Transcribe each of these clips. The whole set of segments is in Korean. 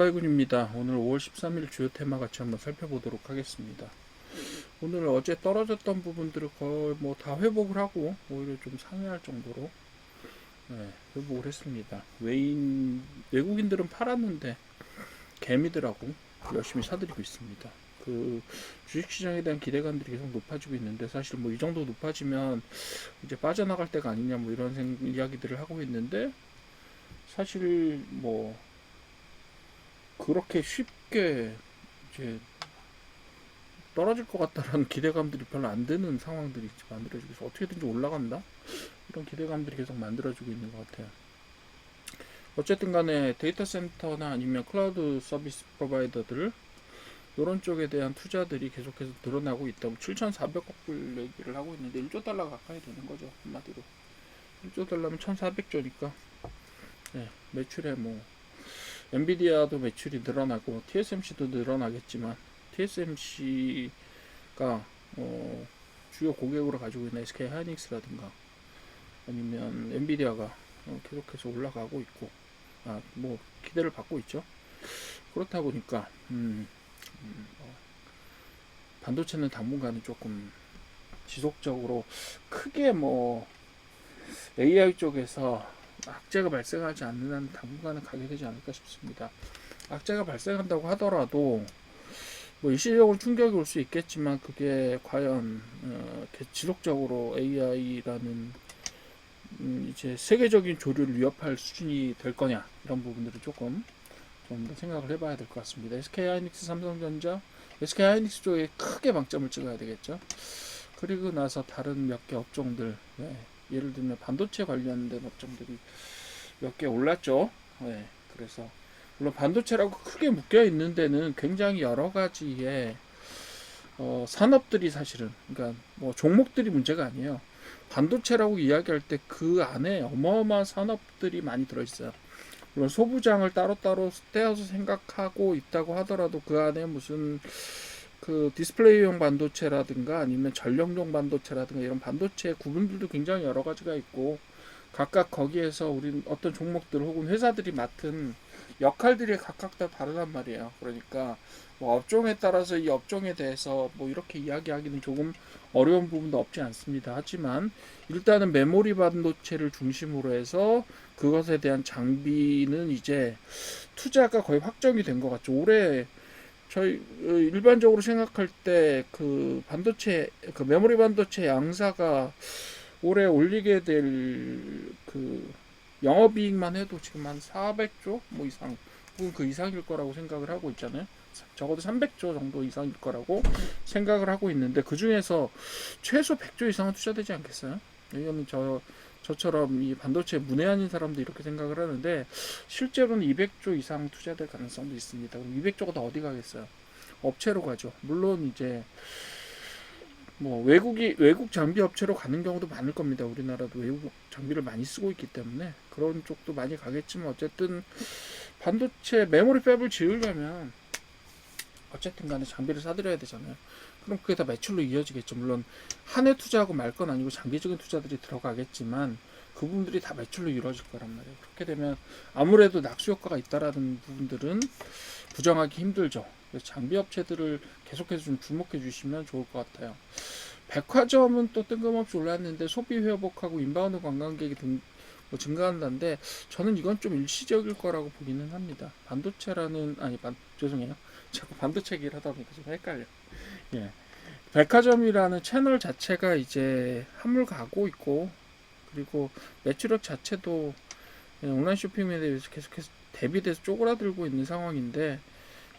이군입니다. 오늘 5월 13일 주요 테마 같이 한번 살펴보도록 하겠습니다. 오늘 어제 떨어졌던 부분들을 거의 뭐 다 회복을 하고 오히려 좀 상회할 정도로 회복을 했습니다. 외국인들은 팔았는데 개미들하고 열심히 사들이고 있습니다. 그 주식시장에 대한 기대감들이 계속 높아지고 있는데 사실 뭐 이 정도 높아지면 이제 빠져나갈 때가 아니냐 뭐 이런 이야기들을 하고 있는데 사실 뭐 그렇게 쉽게 이제 떨어질 것 같다라는 기대감들이 별로 안 드는 상황들이 만들어지고 있어. 어떻게든지 올라간다? 이런 기대감들이 계속 만들어지고 있는 것 같아요. 어쨌든 간에 데이터 센터나 아니면 클라우드 서비스 프로바이더들 이런 쪽에 대한 투자들이 계속해서 늘어나고 있다. 7,400억 불 얘기를 하고 있는데 1조 달러 가까이 되는 거죠. 한마디로. 1조 달러면 1,400조니까 매출에 뭐 엔비디아도 매출이 늘어나고 TSMC도 늘어나겠지만 TSMC가 주요 고객으로 가지고 있는 SK 하이닉스라든가 아니면 엔비디아가 계속해서 올라가고 있고 뭐 기대를 받고 있죠. 그렇다 보니까 반도체는 당분간은 조금 지속적으로 크게 뭐 AI 쪽에서 악재가 발생하지 않는 한 당분간은 가게 되지 않을까 싶습니다. 악재가 발생한다고 하더라도 뭐 일시적으로 충격이 올 수 있겠지만 그게 과연 지속적으로 AI라는 이제 세계적인 조류를 위협할 수준이 될 거냐 이런 부분들을 조금 좀 더 생각을 해봐야 될 것 같습니다. SK하이닉스, 삼성전자, SK하이닉스 쪽에 크게 방점을 찍어야 되겠죠. 그리고 나서 다른 몇 개 업종들, 예를 들면 반도체 관련된 업종들이 몇 개 올랐죠. 그래서 물론 반도체라고 크게 묶여 있는 데는 굉장히 여러 가지의 산업들이 사실은 그러니까 뭐 종목들이 문제가 아니에요. 반도체라고 이야기할 때 그 안에 어마어마한 산업들이 많이 들어있어요. 물론 소부장을 따로따로 떼어서 생각하고 있다고 하더라도 그 안에 무슨 그 디스플레이용 반도체라든가 아니면 전력용 반도체라든가 이런 반도체 구분들도 굉장히 여러 가지가 있고 각각 거기에서 우린 어떤 종목들 혹은 회사들이 맡은 역할들이 각각 다 다르단 말이에요. 그러니까 뭐 업종에 따라서 이 업종에 대해서 뭐 이렇게 이야기하기는 조금 어려운 부분도 없지 않습니다. 하지만 일단은 메모리 반도체를 중심으로 해서 그것에 대한 장비는 이제 투자가 거의 확정이 된 것 같죠. 올해 저희 일반적으로 생각할 때 그 반도체 그 메모리 반도체 양사가 올해 올리게 될 그 영업이익만 해도 지금 한 400조 뭐 이상 혹은 그 이상일 거라고 생각을 하고 있잖아요. 적어도 300조 정도 이상일 거라고 생각을 하고 있는데 그 중에서 최소 100조 이상은 투자되지 않겠어요? 이거는 저처럼 이 반도체 문외한인 사람도 이렇게 생각을 하는데 실제로는 200조 이상 투자될 가능성도 있습니다. 그럼 200조가 다 어디 가겠어요? 업체로 가죠. 물론 이제 뭐 외국 장비 업체로 가는 경우도 많을 겁니다. 우리나라도 외국 장비를 많이 쓰고 있기 때문에 그런 쪽도 많이 가겠지만 어쨌든 반도체 메모리 팹을 지으려면 어쨌든 간에 장비를 사들여야 되잖아요. 그럼 그게 다 매출로 이어지겠죠. 물론 한 해 투자하고 말 건 아니고 장기적인 투자들이 들어가겠지만 그 부분들이 다 매출로 이루어질 거란 말이에요. 그렇게 되면 아무래도 낙수 효과가 있다라는 부분들은 부정하기 힘들죠. 그래서 장비 업체들을 계속해서 좀 주목해 주시면 좋을 것 같아요. 백화점은 또 뜬금없이 올랐는데 소비 회복하고 인바운드 관광객이 뭐 증가한다는데 저는 이건 좀 일시적일 거라고 보기는 합니다. 반도체라는 죄송해요. 자꾸 반도체 얘기를 하다 보니까 좀 헷갈려. 예. 백화점이라는 채널 자체가 이제 한물 가고 있고 그리고 매출액 자체도 온라인 쇼핑에 대해서 계속해서 대비돼서 쪼그라들고 있는 상황인데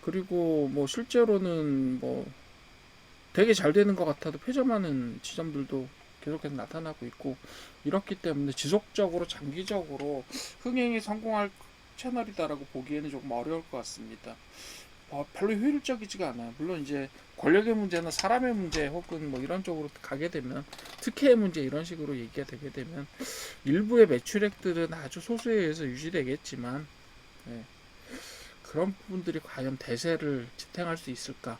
그리고 뭐 실제로는 뭐 되게 잘 되는 것 같아도 폐점하는 지점들도 계속해서 나타나고 있고 이렇기 때문에 지속적으로 장기적으로 흥행에 성공할 채널이다라고 보기에는 조금 어려울 것 같습니다. 별로 효율적이지가 않아요. 물론 이제 권력의 문제나 사람의 문제 혹은 뭐 이런 쪽으로 가게 되면 특혜의 문제 이런 식으로 얘기가 되게 되면 일부의 매출액들은 아주 소수에 의해서 유지되겠지만 그런 부분들이 과연 대세를 지탱할 수 있을까?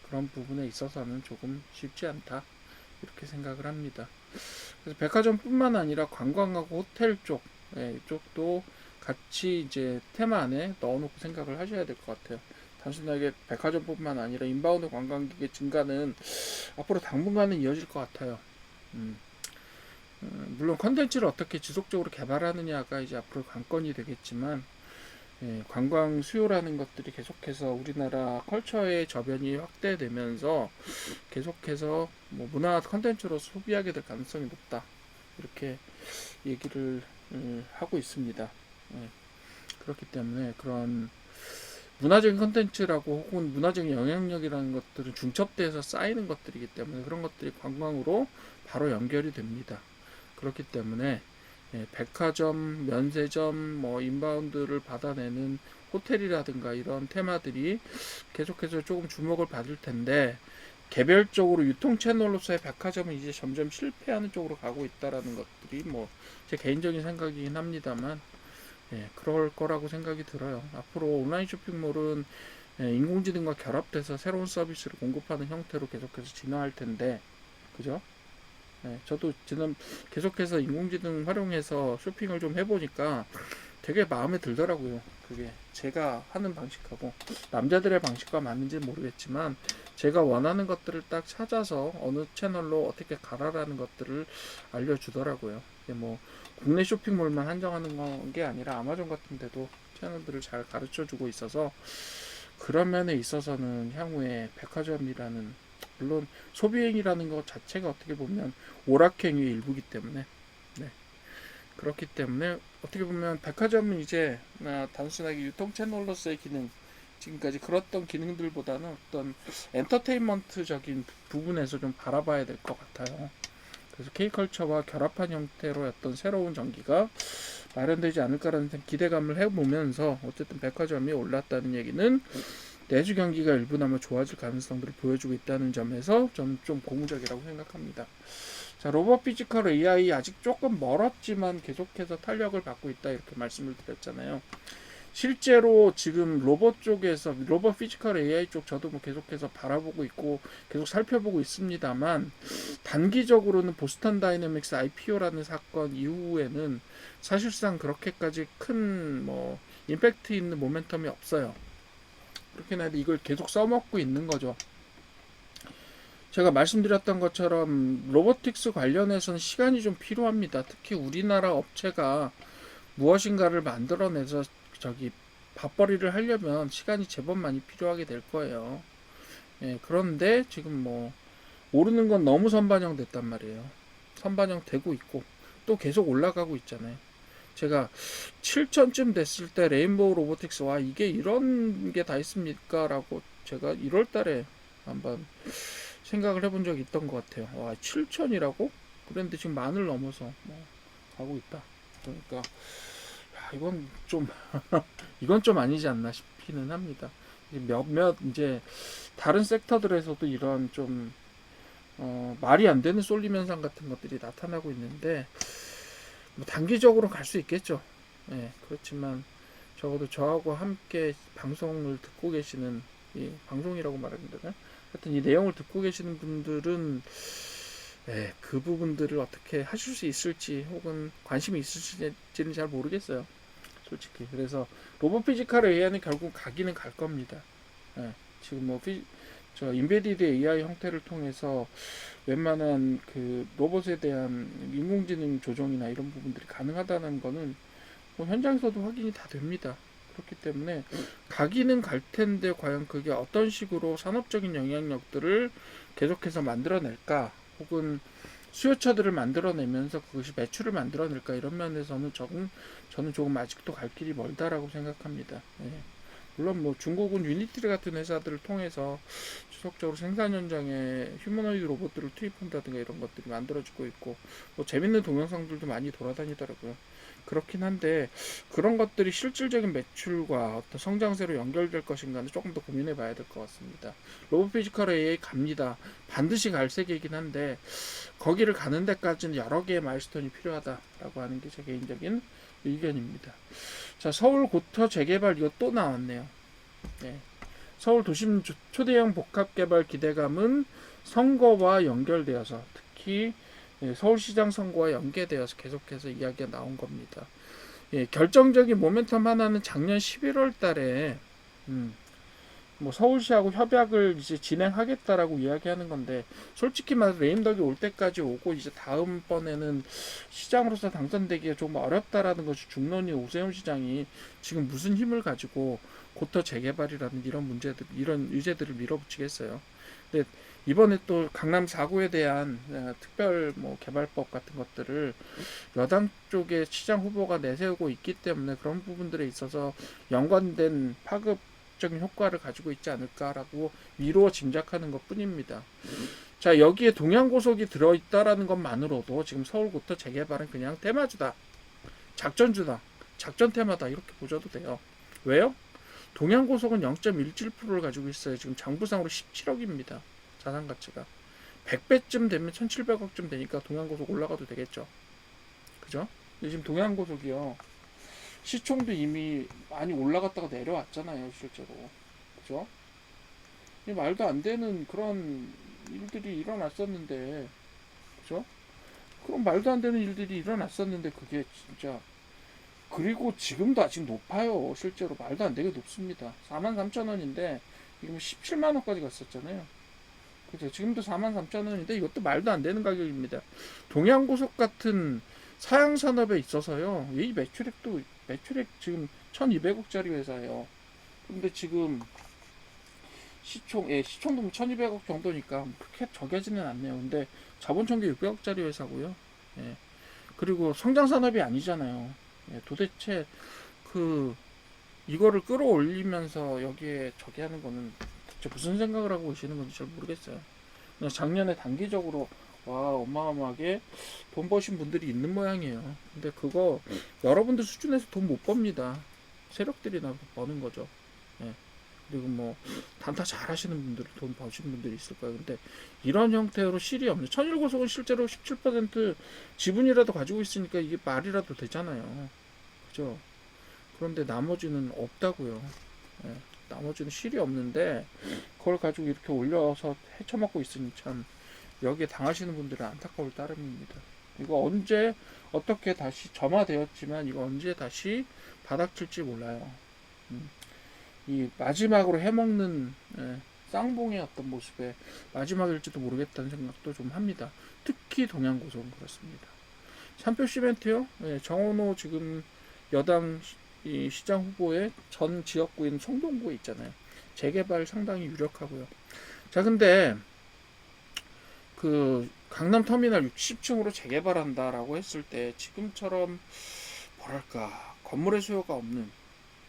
그런 부분에 있어서는 조금 쉽지 않다. 이렇게 생각을 합니다. 그래서 백화점뿐만 아니라 관광하고 호텔 쪽, 이쪽도 같이 이제 테마 안에 넣어놓고 생각을 하셔야 될 것 같아요. 단순하게 백화점뿐만 아니라 인바운드 관광객의 증가는 앞으로 당분간은 이어질 것 같아요. 음, 물론 컨텐츠를 어떻게 지속적으로 개발하느냐가 이제 앞으로 관건이 되겠지만, 예, 관광 수요라는 것들이 계속해서 우리나라 컬처의 저변이 확대되면서 계속해서 뭐 문화 컨텐츠로 소비하게 될 가능성이 높다. 이렇게 얘기를 하고 있습니다. 예, 그렇기 때문에 그런 문화적인 컨텐츠라고 혹은 문화적인 영향력이라는 것들은 중첩돼서 쌓이는 것들이기 때문에 그런 것들이 관광으로 바로 연결이 됩니다. 그렇기 때문에 백화점, 면세점, 뭐 인바운드를 받아내는 호텔이라든가 이런 테마들이 계속해서 조금 주목을 받을 텐데 개별적으로 유통 채널로서의 백화점은 이제 점점 실패하는 쪽으로 가고 있다라는 것들이 뭐 제 개인적인 생각이긴 합니다만 그럴 거라고 생각이 들어요. 앞으로 온라인 쇼핑몰은 인공지능과 결합돼서 새로운 서비스를 공급하는 형태로 계속해서 진화할 텐데, 그죠? 저도 지금 계속해서 인공지능 활용해서 쇼핑을 좀 해보니까 되게 마음에 들더라고요. 그게 제가 하는 방식하고 남자들의 방식과 맞는지 모르겠지만 제가 원하는 것들을 딱 찾아서 어느 채널로 어떻게 가라라는 것들을 알려주더라고요. 이게 뭐 국내 쇼핑몰만 한정하는 게 아니라 아마존 같은 데도 채널들을 잘 가르쳐주고 있어서 그런 면에 있어서는 향후에 백화점이라는, 물론 소비행위라는 것 자체가 어떻게 보면 오락행위의 일부기 때문에, 네, 그렇기 때문에 어떻게 보면 백화점은 이제 단순하게 유통 채널로서의 기능, 지금까지 그랬던 기능들보다는 어떤 엔터테인먼트적인 부분에서 좀 바라봐야 될 것 같아요. 그래서 K컬처와 결합한 형태로 어떤 새로운 전기가 마련되지 않을까라는 기대감을 해보면서 어쨌든 백화점이 올랐다는 얘기는 내주 경기가 일부나마 좋아질 가능성들을 보여주고 있다는 점에서 저는 좀 고무적이라고 생각합니다. 자, 로봇 피지컬 AI 아직 조금 멀었지만 계속해서 탄력을 받고 있다 이렇게 말씀을 드렸잖아요. 실제로 지금 로봇 쪽에서 로봇 피지컬 AI 쪽 저도 뭐 계속해서 바라보고 있고 계속 살펴보고 있습니다만 단기적으로는 보스턴 다이내믹스 IPO라는 사건 이후에는 사실상 그렇게까지 큰 뭐 임팩트 있는 모멘텀이 없어요. 그렇긴 한데 이걸 계속 써먹고 있는 거죠. 제가 말씀드렸던 것처럼 로보틱스 관련해서는 시간이 좀 필요합니다. 특히 우리나라 업체가 무엇인가를 만들어내서 저기 밥벌이를 하려면 시간이 제법 많이 필요하게 될 거예요. 그런데 지금 뭐 오르는 건 너무 선반영 됐단 말이에요. 선반영 되고 있고 또 계속 올라가고 있잖아요. 제가 7천쯤 됐을 때 레인보우 로보틱스 와 이게 이런 게 다 있습니까? 라고 제가 1월 달에 한번 생각을 해본 적이 있던 것 같아요. 와 7천이라고? 그런데 지금 만을 넘어서 뭐 가고 있다. 그러니까 야, 이건 좀 이건 좀 아니지 않나 싶기는 합니다. 몇몇 이제 다른 섹터들에서도 이런 좀 말이 안 되는 쏠림 현상 같은 것들이 나타나고 있는데 뭐 단기적으로 갈 수 있겠죠. 그렇지만 적어도 저하고 함께 방송을 듣고 계시는 이 방송이라고 말하면 되나? 하여튼 이 내용을 듣고 계시는 분들은 그 부분들을 어떻게 하실 수 있을지 혹은 관심이 있으실지는 잘 모르겠어요. 솔직히. 그래서 로봇 피지컬 AI는 결국 가기는 갈 겁니다. 지금 뭐 저 인베디드 AI 형태를 통해서 웬만한 그 로봇에 대한 인공지능 조정이나 이런 부분들이 가능하다는 거는 뭐 현장에서도 확인이 다 됩니다. 그렇기 때문에 가기는 갈 텐데 과연 그게 어떤 식으로 산업적인 영향력들을 계속해서 만들어낼까 혹은 수요처들을 만들어내면서 그것이 매출을 만들어낼까 이런 면에서는 저는 조금 아직도 갈 길이 멀다라고 생각합니다. 물론 뭐 중국은 유니티 같은 회사들을 통해서 지속적으로 생산 현장에 휴머노이드 로봇들을 투입한다든가 이런 것들이 만들어지고 있고 뭐 재밌는 동영상들도 많이 돌아다니더라고요. 그렇긴 한데 그런 것들이 실질적인 매출과 어떤 성장세로 연결될 것인가는 조금 더 고민해 봐야 될 것 같습니다. 로봇 피지컬 AI 갑니다. 반드시 갈 세계이긴 한데 거기를 가는 데까지는 여러 개의 마일스톤이 필요하다라고 하는 게 제 개인적인 의견입니다. 자, 서울 고터 재개발 이거 또 나왔네요. 서울 도심 초대형 복합개발 기대감은 선거와 연결되어서 특히 서울시장 선거와 연계되어서 계속해서 이야기가 나온 겁니다. 예, 결정적인 모멘텀 하나는 작년 11월 달에 뭐 서울시하고 협약을 이제 진행하겠다라고 이야기하는 건데, 솔직히 말해서 레임덕이 올 때까지 오고 이제 다음번에는 시장으로서 당선되기가 좀 어렵다라는 것이 중론인 오세훈 시장이 지금 무슨 힘을 가지고 고터 재개발이라는 이런 문제들, 이런 의제들을 밀어붙이겠어요. 근데 이번에 또 강남 4구에 대한 특별 뭐 개발법 같은 것들을 여당 쪽에 시장 후보가 내세우고 있기 때문에 그런 부분들에 있어서 연관된 파급적인 효과를 가지고 있지 않을까라고 미루어 짐작하는 것 뿐입니다. 자, 여기에 동양고속이 들어있다라는 것만으로도 지금 서울부터 재개발은 그냥 테마주다, 작전주다, 작전 테마다, 이렇게 보셔도 돼요. 왜요? 동양고속은 0.17%를 가지고 있어요. 지금 장부상으로 17억입니다. 자산 가치가 100배쯤 되면 1,700억쯤 되니까 동양고속 올라가도 되겠죠. 그죠? 근데 지금 동양고속이요, 시총도 이미 많이 올라갔다가 내려왔잖아요, 실제로. 그죠? 말도 안 되는 그런 일들이 일어났었는데, 그죠? 그런 말도 안 되는 일들이 일어났었는데, 그게 진짜. 그리고 지금도 아직 높아요. 실제로 말도 안 되게 높습니다. 43,000원인데, 이거 17만원까지 갔었잖아요. 그죠? 지금도 43,000원인데, 이것도 말도 안 되는 가격입니다. 동양고속 같은 사양산업에 있어서요, 이 매출액 지금 1200억짜리 회사예요. 근데 지금 시총도 뭐 1200억 정도니까 그렇게 적여지는 않네요. 근데 자본총계 600억짜리 회사고요. 예. 그리고 성장산업이 아니잖아요. 예. 도대체 이거를 끌어올리면서 여기에 저기 하는 거는 대체 무슨 생각을 하고 계시는 건지 잘 모르겠어요. 그냥 작년에 단기적으로 와 어마어마하게 돈 버신 분들이 있는 모양이에요. 근데 그거 여러분들 수준에서 돈 못 법니다. 세력들이나 버는 거죠. 예. 그리고 뭐 단타 잘 하시는 분들, 돈 버시는 분들이 있을 거예요. 근데 이런 형태로 실이 없는, 천일고속은 실제로 17% 지분이라도 가지고 있으니까 이게 말이라도 되잖아요. 그죠? 그런데 나머지는 없다고요. 예. 나머지는 실이 없는데 그걸 가지고 이렇게 올려서 헤쳐먹고 있으니 참 여기에 당하시는 분들은 안타까울 따름입니다. 이거 언제 어떻게 다시 점화되었지만 이거 언제 다시 바닥칠지 몰라요. 이 마지막으로 해먹는 쌍봉의 어떤 모습의 마지막일지도 모르겠다는 생각도 좀 합니다. 특히 동양고속은 그렇습니다. 삼표시멘트요. 정원호 지금 여당 이 시장 후보의 전 지역구인 성동구에 있잖아요. 재개발 상당히 유력하고요. 자, 근데 강남 터미널 60층으로 재개발한다라고 했을 때 지금처럼 뭐랄까 건물의 수요가 없는,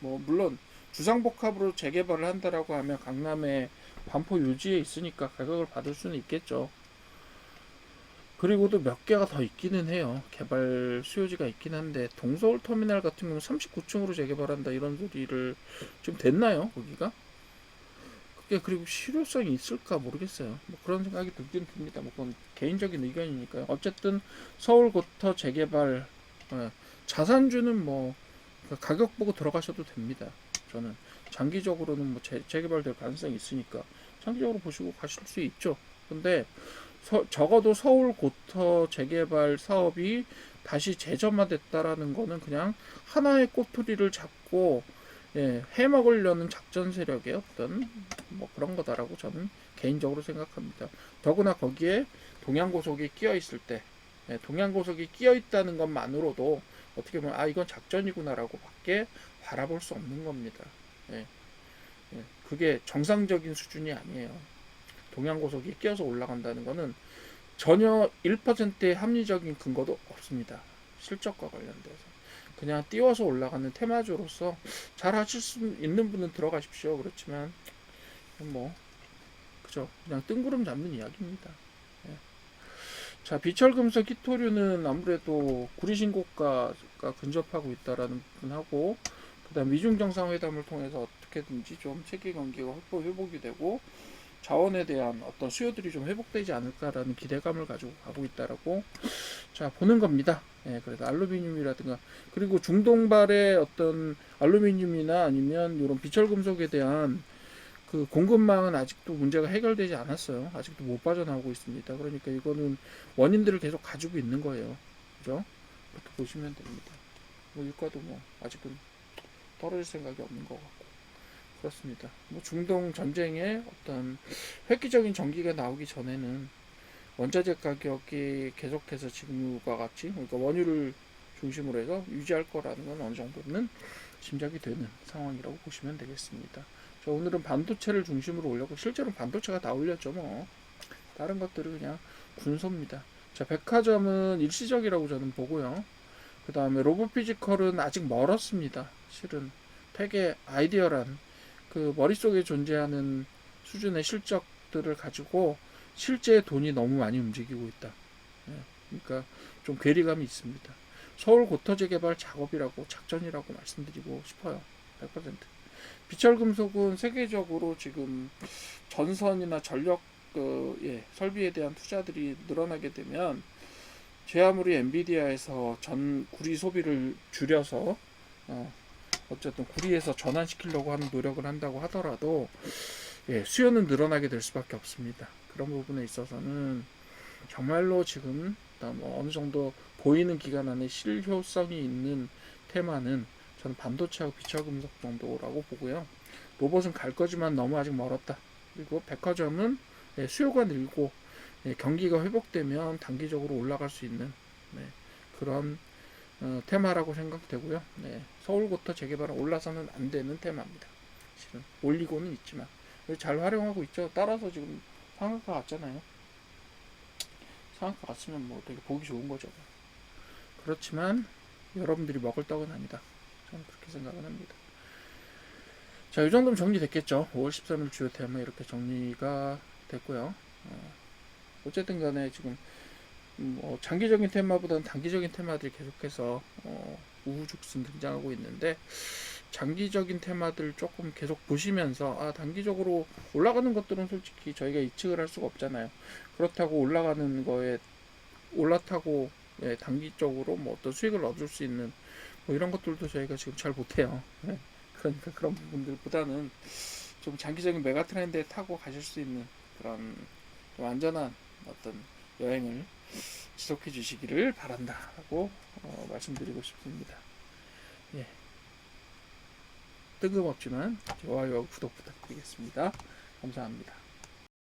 뭐 물론 주상복합으로 재개발을 한다라고 하면 강남의 반포 유지에 있으니까 가격을 받을 수는 있겠죠. 그리고도 몇 개가 더 있기는 해요. 개발 수요지가 있긴 한데 동서울 터미널 같은 경우 39층으로 재개발한다 이런 소리를 좀 됐나요? 거기가? 그게 그리고 실효성이 있을까 모르겠어요. 뭐 그런 생각이 들긴 듭니다. 뭐 그건 개인적인 의견이니까요. 어쨌든 서울 고터 재개발, 자산주는 뭐 가격 보고 들어가셔도 됩니다. 저는 장기적으로는 뭐 재개발될 가능성이 있으니까 장기적으로 보시고 가실 수 있죠. 근데 적어도 서울 고터 재개발 사업이 다시 재점화됐다라는 거는 그냥 하나의 꼬투리를 잡고 해먹으려는 작전 세력의 어떤 뭐 그런 거다라고 저는 개인적으로 생각합니다. 더구나 거기에 동양고속이 끼어 있을 때, 동양고속이 끼어 있다는 것만으로도 어떻게 보면 이건 작전이구나라고 밖에 바라볼 수 없는 겁니다. 그게 정상적인 수준이 아니에요. 동양고속이 끼어서 올라간다는 것은 전혀 1%의 합리적인 근거도 없습니다. 실적과 관련돼서. 그냥 띄워서 올라가는 테마주로서 잘 하실 수 있는 분은 들어가십시오. 그렇지만 뭐 그죠, 그냥 뜬구름 잡는 이야기입니다. 자, 비철금속 히토류는 아무래도 구리신고가가 근접하고 있다라는 부분하고, 그다음 미중 정상회담을 통해서 어떻게든지 좀 세계 경기가 회복이 되고 자원에 대한 어떤 수요들이 좀 회복되지 않을까라는 기대감을 가지고 가고 있다라고 보는 겁니다. 그래서 알루미늄이라든가, 그리고 중동발의 어떤 알루미늄이나 아니면 이런 비철금속에 대한 공급망은 아직도 문제가 해결되지 않았어요. 아직도 못 빠져나오고 있습니다. 그러니까 이거는 원인들을 계속 가지고 있는 거예요. 그죠? 그렇게 보시면 됩니다. 뭐 유가도 뭐 아직은 떨어질 생각이 없는 것 같고 그렇습니다. 뭐 중동 전쟁에 어떤 획기적인 전기가 나오기 전에는 원자재 가격이 계속해서 지금과 같이 그러니까 원유를 중심으로 해서 유지할 거라는 건 어느 정도는 짐작이 되는 상황이라고 보시면 되겠습니다. 자, 오늘은 반도체를 중심으로 올렸고 실제로 반도체가 다 올렸죠 뭐. 다른 것들은 그냥 군소입니다. 자, 백화점은 일시적이라고 저는 보고요. 그 다음에 로보피지컬은 아직 멀었습니다. 실은 되게 아이디어란 그 머릿속에 존재하는 수준의 실적들을 가지고 실제 돈이 너무 많이 움직이고 있다. 예, 그러니까 좀 괴리감이 있습니다. 서울 고터 재개발 작업이라고 작전이라고 말씀드리고 싶어요. 100%. 비철금속은 세계적으로 지금 전선이나 전력 설비에 대한 투자들이 늘어나게 되면 제 아무리 엔비디아에서 전 구리 소비를 줄여서 어쨌든 구리에서 전환시키려고 하는 노력을 한다고 하더라도 수요는 늘어나게 될 수밖에 없습니다. 그런 부분에 있어서는 정말로 지금 뭐 어느 정도 보이는 기간 안에 실효성이 있는 테마는 저는 반도체하고 비철금속 정도라고 보고요. 로봇은 갈 거지만 너무 아직 멀었다. 그리고 백화점은 수요가 늘고 경기가 회복되면 단기적으로 올라갈 수 있는 그런 테마라고 생각되고요. 서울고터 재개발은 올라서는 안 되는 테마입니다. 실은 올리고는 있지만 잘 활용하고 있죠. 따라서 지금 상한가 갔잖아요. 상한가 갔으면 뭐 되게 보기 좋은 거죠. 그렇지만 여러분들이 먹을 떡은 아니다. 저는 그렇게 생각을 합니다. 자, 이 정도면 정리됐겠죠. 5월 13일 주요 테마 이렇게 정리가 됐고요. 어쨌든 간에 지금 뭐 장기적인 테마보다는 단기적인 테마들이 계속해서 우후죽순 등장하고 있는데 장기적인 테마들 조금 계속 보시면서 단기적으로 올라가는 것들은 솔직히 저희가 예측을 할 수가 없잖아요. 그렇다고 올라가는 거에 올라타고 단기적으로 뭐 어떤 수익을 얻을 수 있는 뭐 이런 것들도 저희가 지금 잘 못해요. 그러니까 그런 부분들보다는 좀 장기적인 메가 트렌드에 타고 가실 수 있는 그런 좀 안전한 어떤 여행을 지속해 주시기를 바란다라고 말씀드리고 싶습니다. 예. 뜬금없지만 좋아요와 구독 부탁드리겠습니다. 감사합니다.